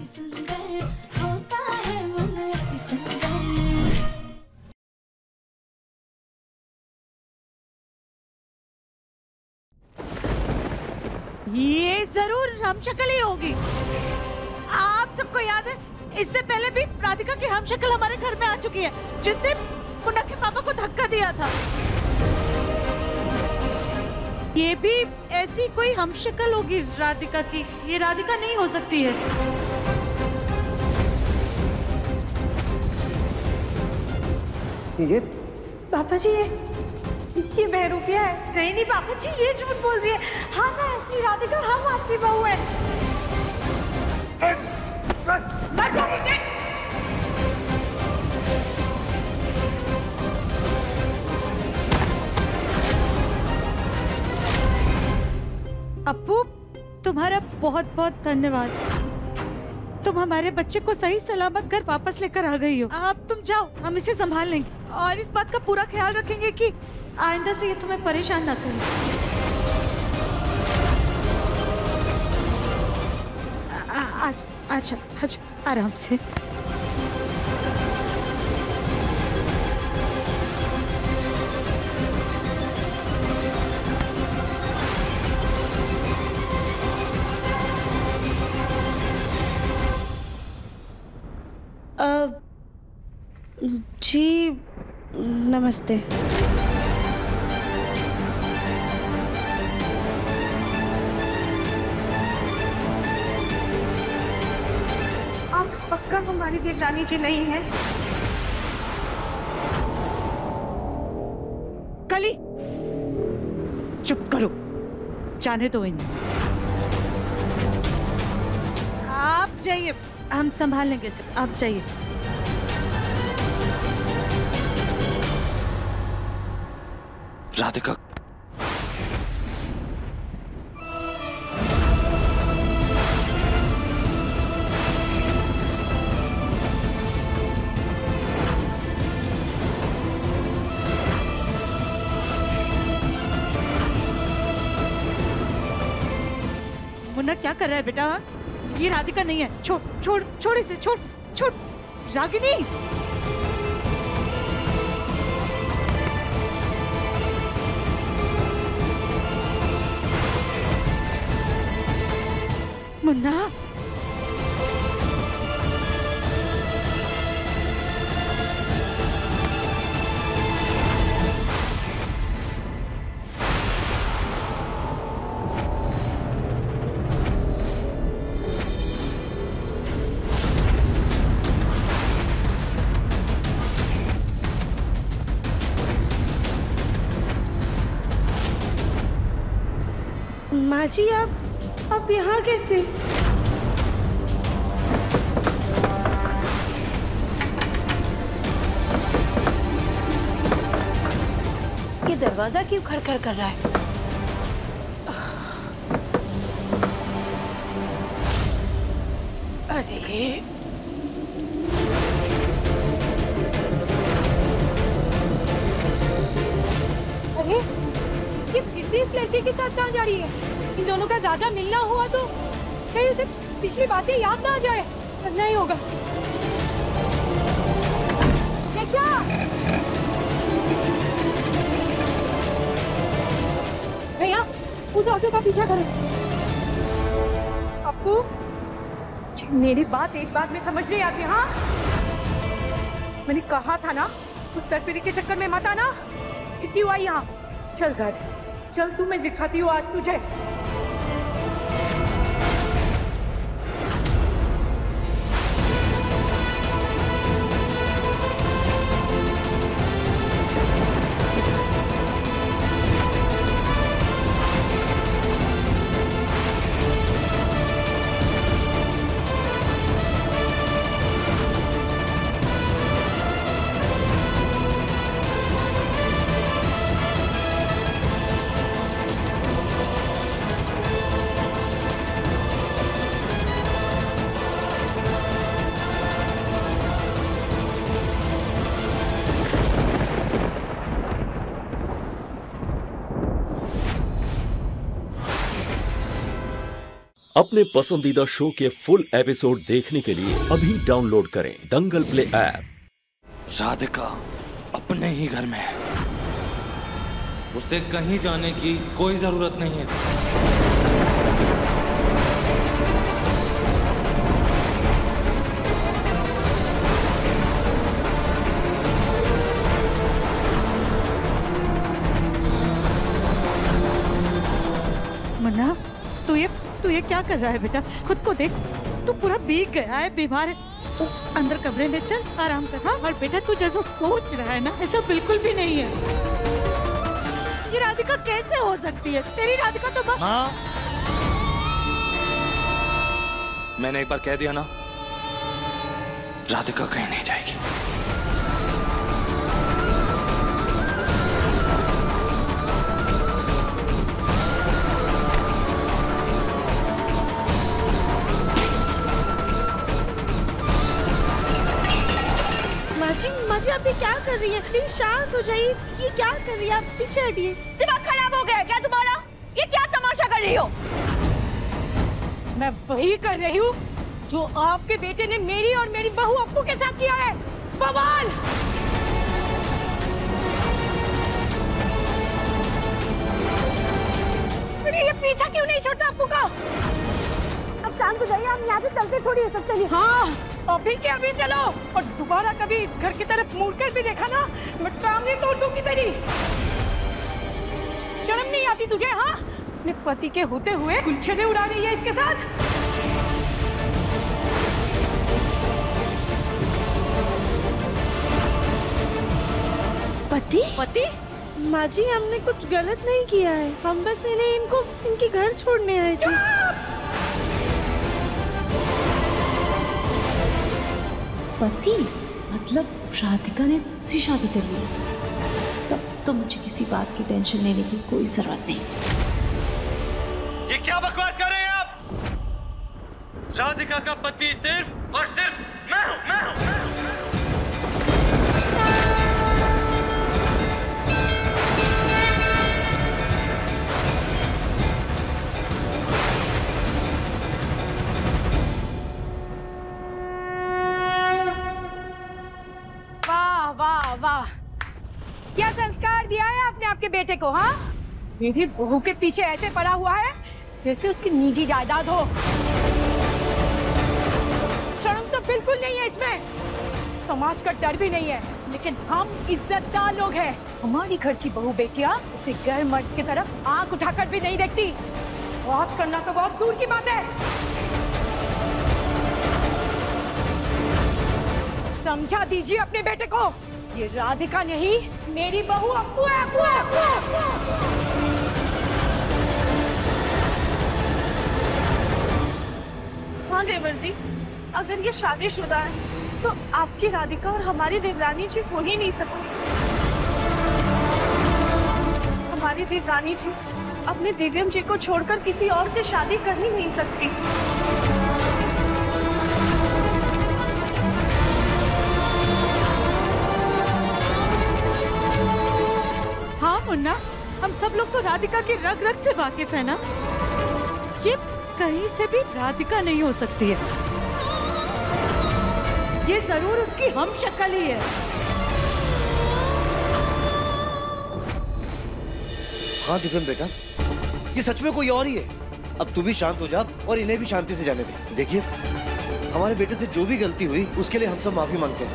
सुंदर होता है मन अति सुंदर। ये जरूर हमशक्ल ही होगी। आप सबको याद है इससे पहले भी राधिका की हमशक्ल हमारे घर में आ चुकी है, जिसने मुन्ना के पापा को धक्का दिया था। ये भी ऐसी कोई हमशक्ल होगी राधिका की। ये राधिका नहीं हो सकती है। ये पापा जी ये बहरूपिया है। नहीं नहीं पापा जी ये झूठ बोल रही है। हाँ मैं असली राधिका, हम आपकी बहू है। अप्पू तुम्हारा बहुत बहुत धन्यवाद। तुम हमारे बच्चे को सही सलामत घर वापस लेकर आ गई हो। अब तुम जाओ, हम इसे संभाल लेंगे और इस बात का पूरा ख्याल रखेंगे कि आइंदा से ये तुम्हें परेशान ना करे। अच्छा अच्छा आराम से। जी नमस्ते। आप पक्का हमारी देवरानी जी नहीं है? कली चुप करो, जाने दो इन्हें। आप जाइए, हम संभाल लेंगे इसे। आप जाइए। राधिका मुन्ना क्या कर रहा है बेटा? ये राधिका नहीं है। छोड़ छोड़ छोड़ इसे, छोड़ छोड़। रागिनी मुन्ना माँ जी आप यहाँ कैसे? ये दरवाजा क्यों खड़खड़ कर रहा है? अरे अरे ये फिर से इस लड़के के साथ कहाँ जा रही है? इन दोनों का ज्यादा मिलना हुआ तो कहीं उसे पिछली बातें याद ना आ जाए। करना ही होगा। क्या भैया उस ऑटो का पीछा करो। अप्पू मेरी बात एक बात में समझ नहीं आती। हाँ मैंने कहा था ना उस सरपीरी के चक्कर में मत आना। क्यों आई यहाँ? चल घर चल, तू मैं दिखाती हूँ आज तुझे। अपने पसंदीदा शो के फुल एपिसोड देखने के लिए अभी डाउनलोड करें दंगल प्ले ऐप। राधिका अपने ही घर में है, उसे कहीं जाने की कोई जरूरत नहीं है। मुन्ना, तू ये क्या कर रहा है बेटा? खुद को देख, तू पूरा भीग गया है, बीमार है। तू अंदर कमरे में चल, आराम कर। हाँ? और बेटा तू जैसा सोच रहा है ना, ऐसा बिल्कुल भी नहीं है। ये राधिका कैसे हो सकती है? तेरी राधिका तो माँ, मैंने एक बार कह दिया ना, राधिका कहीं नहीं जाएगी। माँ जी आप ये क्या कर रही है? प्लीज शांत हो जाइए। ये क्या कर रही है आप? पीछे हटिए। दिमाग खराब हो गया क्या तुम्हारा? ये क्या तमाशा कर रही हो? मैं वही कर रही हूँ जो आपके बेटे ने मेरी और मेरी बहू अप्पू के साथ किया है। बवाल! अरे ये पीछा क्यों नहीं छोड़ता अप्पू का? अब शांत हो जाइए, हम यहाँ से चलते छोड़िए सब। चलिए। हाँ, अभी के अभी चलो। और दोबारा कभी इस घर की तरफ मुड़कर भी देखा ना, मैं टांगें तोड़ दूंगी तेरी। शर्म नहीं आती तुझे? हाँ, अपने पति के होते हुए गुलछड़े उड़ा रही है इसके साथ। पति? पति? माँ जी हमने कुछ गलत नहीं किया है, हम बस इनके घर छोड़ने आए थे। पति? मतलब राधिका ने तुझसे शादी कर ली? तब तो मुझे किसी बात की टेंशन लेने की कोई जरूरत नहीं। ये क्या बकवास कर रहे हैं आप? राधिका का पति सिर्फ और सिर्फ मैं हूं। वाह, क्या संस्कार दिया है आपने आपके बेटे को? हाँ, मेरी बहू के पीछे ऐसे पड़ा हुआ है जैसे उसकी निजी जायदाद हो। शर्म तो बिल्कुल नहीं है इसमें, समाज का डर भी नहीं है। लेकिन हम इज्जतदार लोग हैं। हमारी घर की बहू बेटियां इसे गैर मर्द की तरफ आंख उठाकर भी नहीं देखती। बात करना तो बहुत दूर की बात है। समझा दीजिए अपने बेटे को, ये राधिका नहीं, मेरी बहू अप्पू है। हाँ देवर जी, अगर ये शादीशुदा है तो आपकी राधिका और हमारी देवरानी जी हो ही नहीं सकती। हमारी देवरानी जी अपने दिव्यम जी को छोड़कर किसी और से शादी कर ही नहीं सकती। हाँ मुन्ना, हम सब लोग तो राधिका की रग रग से वाकिफ है ना। ये कहीं से भी राधिका नहीं हो सकती है। ये जरूर उसकी हम शक्ल ही है। हाँ दिव्यम बेटा, ये सच में कोई और ही है। अब तू भी शांत हो जा और इन्हें भी शांति से जाने दे। देखिए, हमारे बेटे से जो भी गलती हुई उसके लिए हम सब माफी मांगते हैं।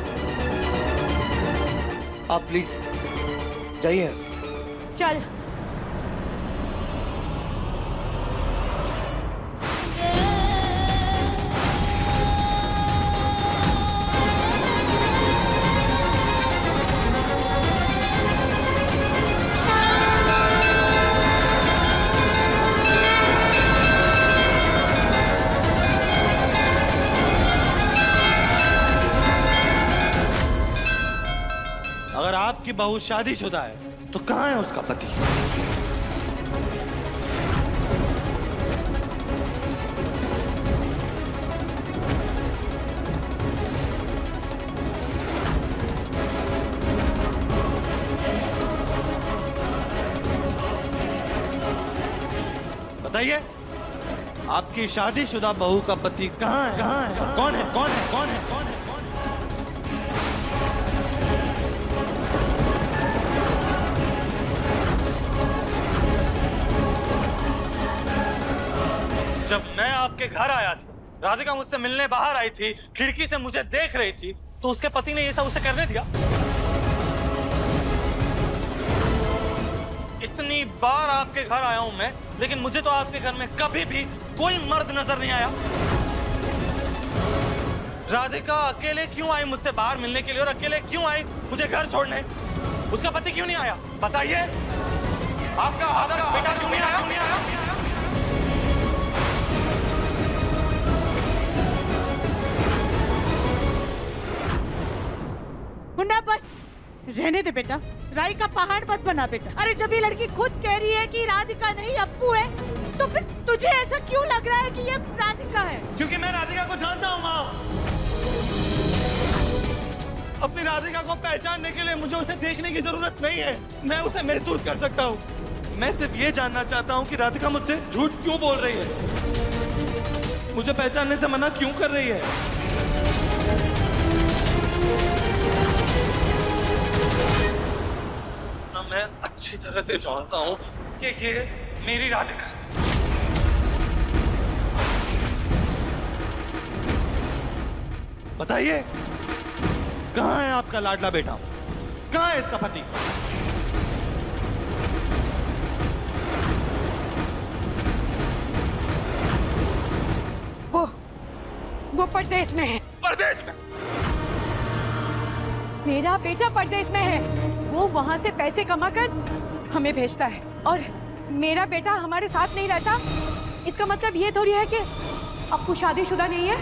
आप प्लीज जाइए यहाँ से। चल। अगर आपकी बहू शादीशुदा है तो कहाँ है उसका पति? बताइए, आपकी शादीशुदा बहू का पति कहाँ है? कहाँ है? कौन है? कौन है? कौन है? कौन है? कौन है? जब मैं आपके घर आया था, राधिका मुझसे मिलने बाहर आई थी, खिड़की से मुझे देख रही थी, तो उसके पति ने ये सब उसे करने दिया? इतनी बार आपके घर आया हूं मैं, लेकिन मुझे तो आपके घर में कभी भी कोई मर्द नजर नहीं आया। राधिका अकेले क्यों आई मुझसे बाहर मिलने के लिए, और अकेले क्यों आई मुझे घर छोड़ने? उसका पति क्यों नहीं आया? बताइए। आपका आदर्श बेटा क्यों नहीं आया? मुन्ना बस रहने दे बेटा, राई का पहाड़ मत बना बेटा। अरे जब ये लड़की खुद कह रही है कि राधिका नहीं अप्पू है, तो फिर तुझे ऐसा क्यों लग रहा है कि ये राधिका है? क्योंकि मैं राधिका को जानता हूँ माँ। अपनी राधिका को पहचानने के लिए मुझे उसे देखने की जरूरत नहीं है, मैं उसे महसूस कर सकता हूँ। मैं सिर्फ ये जानना चाहता हूँ कि राधिका मुझसे झूठ क्यों बोल रही है, मुझे पहचानने से मना क्यों कर रही है। मैं अच्छी तरह से जानता हूं कि ये मेरी राधिका है। बताइए, कहां है आपका लाडला बेटा? कहां है इसका पति? वो परदेश में है। परदेश में? मेरा बेटा परदेश में है। वो वहाँ से पैसे कमाकर हमें भेजता है, और मेरा बेटा हमारे साथ नहीं रहता। इसका मतलब ये थोड़ी है कि अप्पू शादीशुदा नहीं है।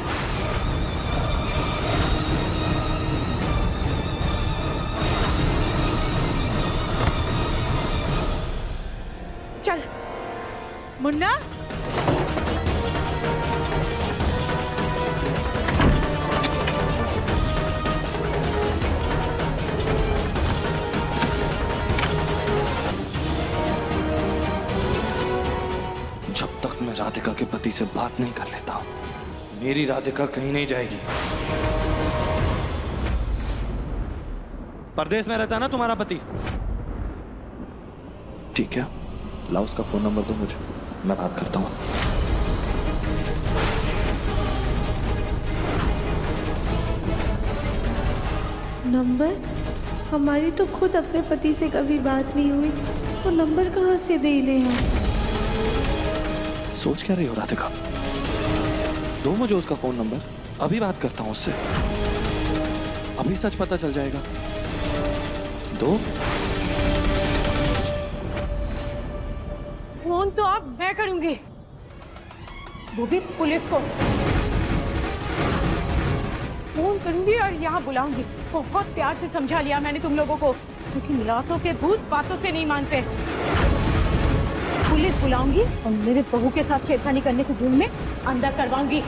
चल मुन्ना, राधिका के पति से बात नहीं कर लेता हूं, मेरी राधिका कहीं नहीं जाएगी। परदेश में रहता है ना तुम्हारा पति? ठीक है, लाओ उसका फोन नंबर दो मुझे, मैं बात करता हूं। नंबर? हमारी तो खुद अपने पति से कभी बात नहीं हुई, तो नंबर कहाँ से दे ले हम? सोच क्या रही हो राधिका? दो मुझे उसका फोन नंबर, अभी बात करता हूं उससे, अभी सच पता चल जाएगा। दो। फोन तो अब मैं करूंगी, वो भी पुलिस को फोन करूंगी और यहाँ बुलाऊंगी। बहुत प्यार से समझा लिया मैंने तुम लोगों को, क्योंकि रातों के भूत बातों से नहीं मानते। पुलिस बुलाऊंगी और मेरे बहू के साथ छेड़खानी करने के रूम में अंदर करवाऊंगी।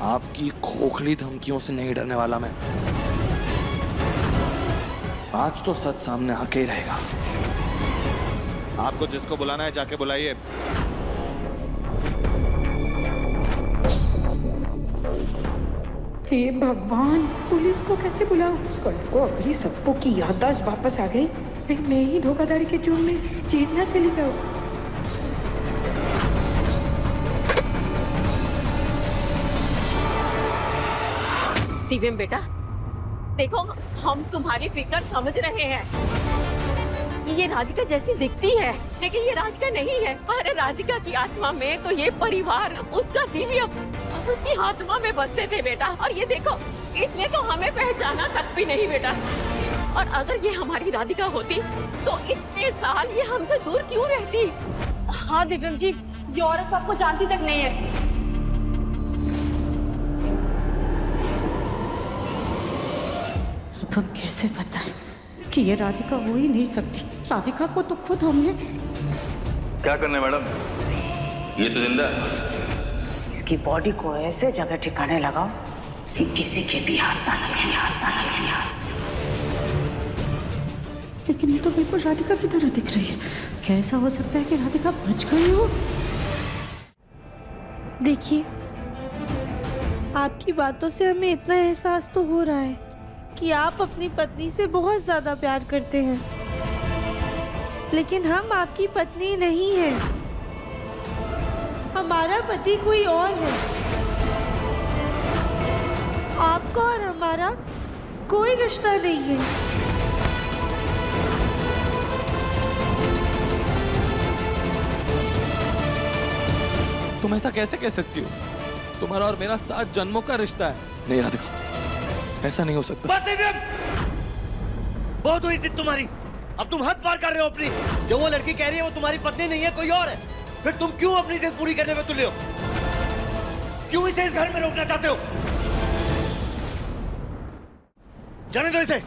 आपकी खोखली धमकियों से नहीं डरने वाला मैं। आज तो सच सामने आके ही रहेगा। आपको जिसको बुलाना है जाके बुलाइए। हे भगवान, पुलिस को कैसे बुलाऊं? कल को अगली सबको की याददाश्त वापस आ गई, फिर मैं ही धोखाधड़ी के जुर्म में जेल ना चली जाऊं। दिव्यम बेटा, देखो हम तुम्हारी फिक्र समझ रहे हैं। ये राधिका जैसी दिखती है, लेकिन ये राधिका नहीं है। अरे राधिका की आत्मा में तो ये परिवार, उसका दिव्यम, उसकी आत्मा में बसते थे बेटा। और ये देखो, इसने तो हमें पहचाना तक भी नहीं बेटा। और अगर ये हमारी राधिका होती तो इतने साल ये हमसे दूर क्यों रहती? हाँ दिव्यम जी, ये औरत आपको जानती तक नहीं है। हम कैसे बताएं कि ये राधिका हो ही नहीं सकती। राधिका को तो खुद हमने। क्या करने मैडम, ये तो जिंदा है। इसकी बॉडी को ऐसे जगह ठिकाने लगाओ कि किसी के भी हाथ ना लगे। लेकिन ये तो बिल्कुल राधिका की तरह दिख रही है। क्या ऐसा हो सकता है कि राधिका बच गई हो? देखिए, आपकी बातों से हमें इतना एहसास तो हो रहा है कि आप अपनी पत्नी से बहुत ज्यादा प्यार करते हैं, लेकिन हम आपकी पत्नी नहीं हैं। हमारा पति कोई और है। आपका और हमारा कोई रिश्ता नहीं है। तुम ऐसा कैसे कह सकती हो? तुम्हारा और मेरा 7 जन्मों का रिश्ता है। नहीं राधिका, ऐसा नहीं हो सकता। बस दिव्यम, बहुत हुई जिद तुम्हारी। अब तुम हद पार कर रहे हो अपनी। जब वो लड़की कह रही है वो तुम्हारी पत्नी नहीं है, कोई और है, फिर तुम क्यों अपनी जिद पूरी करने में तुले हो? क्यों इसे इस घर में रोकना चाहते हो? जाने दो इसे।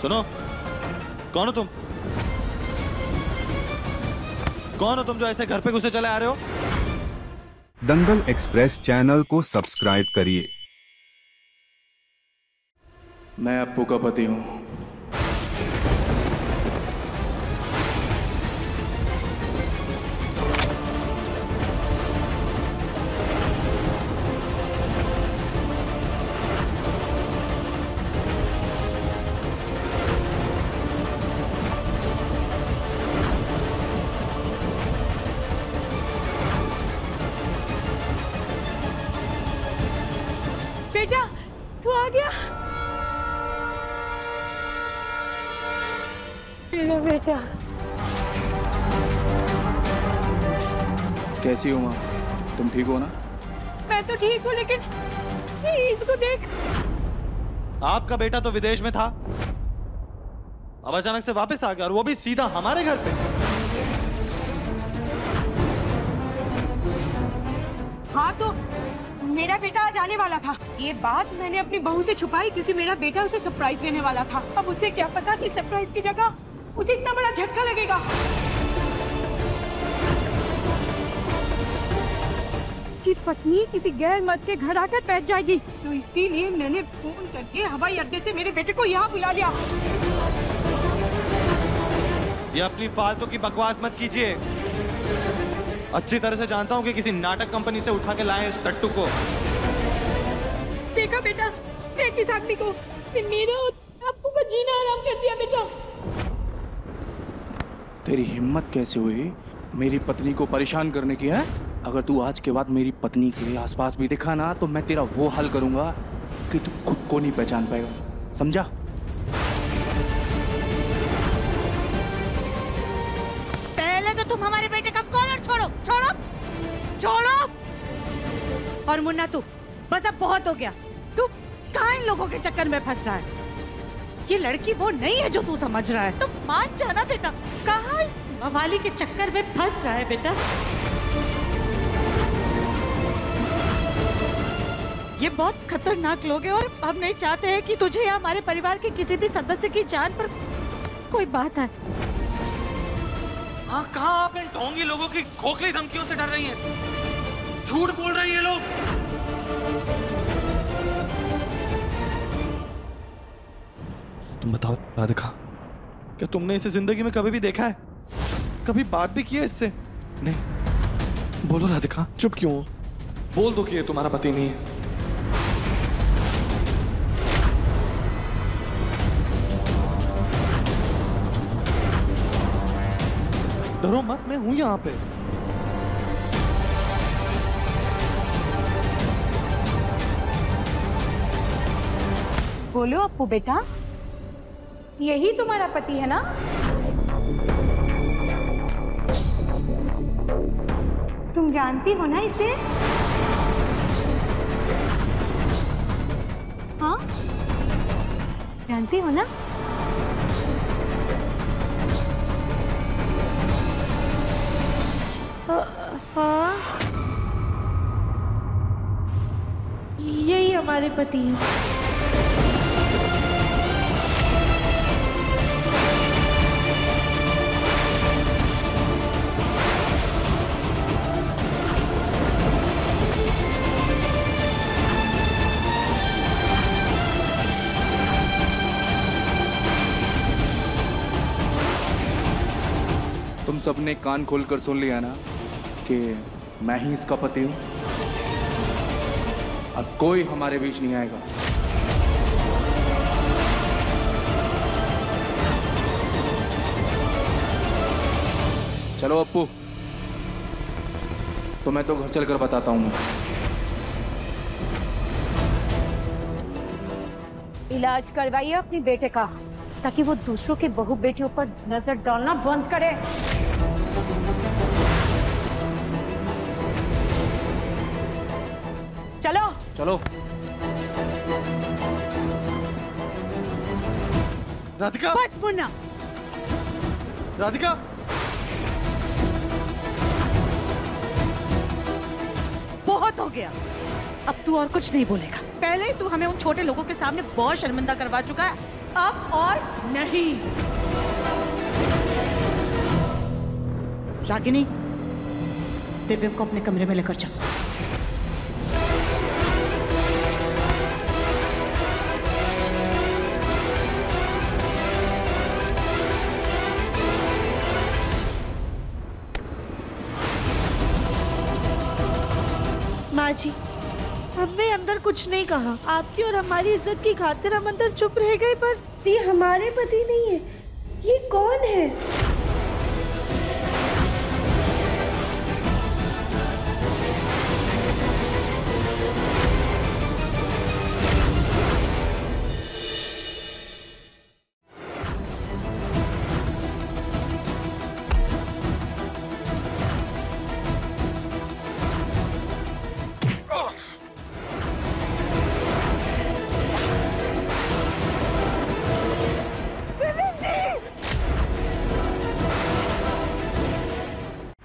सुनो, कौन हो तुम? कौन हो तुम जो ऐसे घर पे घुसे चले आ रहे हो? दंगल एक्सप्रेस चैनल को सब्सक्राइब करिए। मैं अप्पू का पति हूँ। बेटा, तू आ गया। मेरा बेटा। कैसी हो माँ? तुम ठीक हो ना? मैं तो ठीक हूँ, लेकिन इसको देख। आपका बेटा तो विदेश में था, अब अचानक से वापस आ गया, और वो भी सीधा हमारे घर पे। हाँ, तो मेरा बेटा आज आने वाला था। ये बात मैंने अपनी बहू से छुपाई क्योंकि मेरा बेटा उसे सरप्राइज देने वाला था। अब उसे क्या पता कि सरप्राइज की जगह उसे इतना बड़ा झटका लगेगा। उसकी पत्नी किसी गैर मर्द के घर आकर बैठ जाएगी, तो इसीलिए मैंने फोन करके हवाई अड्डे से मेरे बेटे को यहाँ बुला लिया। ये अपनी फालतू की बकवास मत कीजिए। अच्छी तरह से जानता हूँ कि किसी नाटक कंपनी से उठा के लाए इस टट्टू को। देखा बेटा, देख इस आदमी को, इसने मेरा और अप्पू का जीना आराम कर दिया। बेटा, तेरी हिम्मत कैसे हुई मेरी पत्नी को परेशान करने की है? अगर तू आज के बाद मेरी पत्नी के आसपास भी दिखा ना, तो मैं तेरा वो हाल करूंगा कि तू खुद को नहीं पहचान पाएगा, समझा? पहले तो तुम हमारे बेटे का कॉलर छोड़ो, छोड़ो, छोड़ो। और मुन्ना, तू बस अब बहुत हो गया। तू कहाँ इन लोगों के चक्कर में फंस रहा है? ये लड़की वो नहीं है जो तू समझ रहा है। तो मान जाना बेटा, कहाँ इस मवाली के चक्कर में फंस रहा है बेटा? ये बहुत खतरनाक लोग हैं और हम नहीं चाहते हैं कि तुझे या हमारे परिवार के किसी भी सदस्य की जान पर कोई बात है। हाँ, कहाँ आप इन ढोंगी लोगों की खोखली धमकियों से डर रही हैं? झूठ बोल रहे हैं ये लोग। तुम बताओ राधिका, क्या तुमने इसे जिंदगी में कभी भी देखा है? कभी बात भी की है इससे? नहीं। बोलो राधिका, चुप क्यों हो? बोल दो कि ये तुम्हारा पति नहीं है। डरो मत, मैं हूं यहाँ पे। बोलो अप्पू बेटा, यही तुम्हारा पति है ना? तुम जानती हो ना इसे? हाँ जानती हो ना? हाँ, यही हमारे पति हैं। तुम सबने कान खोलकर सुन लिया ना कि मैं ही इसका पति हूं। अब कोई हमारे बीच नहीं आएगा। चलो अप्पू, तो मैं तो घर चलकर बताता हूं। इलाज करवाइए अपने बेटे का, ताकि वो दूसरों के बहू बेटियों पर नजर डालना बंद करे। चलो चलो। राधिका, बस मुन्ना, राधिका, बहुत हो गया। अब तू और कुछ नहीं बोलेगा। पहले ही तू हमें उन छोटे लोगों के सामने बहुत शर्मिंदा करवा चुका है, अब और नहीं। रागिनी, दिव्यम को अपने कमरे में लेकर चल। माँ जी, हमने अंदर कुछ नहीं कहा। आपकी और हमारी इज्जत की खातिर हम अंदर चुप रह गए, पर ये हमारे पति नहीं है। ये कौन है?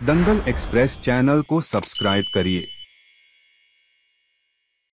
दंगल एक्सप्रेस चैनल को सब्सक्राइब करिए।